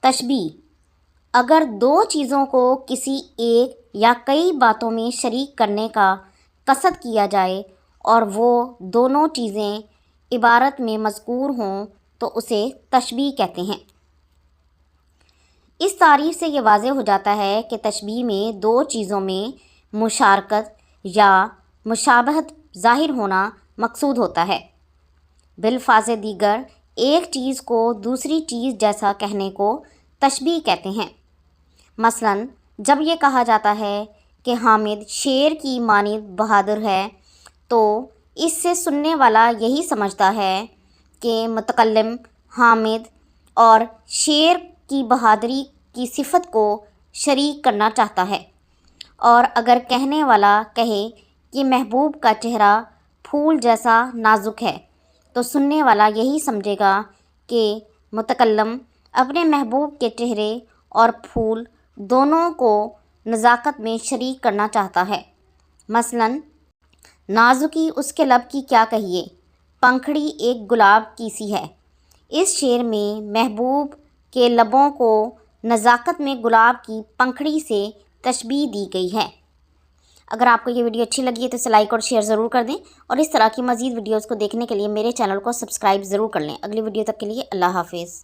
تشبیہ: اگر دو چیزوں کو کسی ایک یا کئی باتوں میں شریک کرنے کا قصد کیا جائے اور وہ دونوں چیزیں عبارت میں مذکور ہوں تو اسے تشبیہ کہتے ہیں۔ اس تعریف سے یہ واضح ہو جاتا ہے کہ تشبیہ میں دو چیزوں میں مشارکت یا مشابہت ظاہر ہونا مقصود ہوتا ہے۔ بالفاظ دیگر، ایک چیز کو دوسری چیز جیسا کہنے کو تشبیہ کہتے ہیں۔ مثلاً جب یہ کہا جاتا ہے کہ حامد شیر کی مانند بہادر ہے، تو اس سے سننے والا یہی سمجھتا ہے کہ متکلم حامد اور شیر کی بہادری کی صفت کو شریک کرنا چاہتا ہے۔ اور اگر کہنے والا کہے کہ محبوب کا چہرہ پھول جیسا نازک ہے، تو سننے والا یہی سمجھے گا کہ متکلم اپنے محبوب کے چہرے اور پھول دونوں کو نزاکت میں شریک کرنا چاہتا ہے۔ مثلاً نازکی اس کے لب کی کیا کہیے، پنکھڑی ایک گلاب کی سی ہے۔ اس شعر میں محبوب کے لبوں کو نزاکت میں گلاب کی پنکھڑی سے تشبیہ دی گئی ہے۔ اگر آپ کو یہ ویڈیو اچھی لگی ہے تو اسے لائک اور شیئر ضرور کر دیں، اور اس طرح کی مزید ویڈیوز کو دیکھنے کے لیے میرے چینل کو سبسکرائب ضرور کر لیں۔ اگلی ویڈیو تک کے لیے اللہ حافظ۔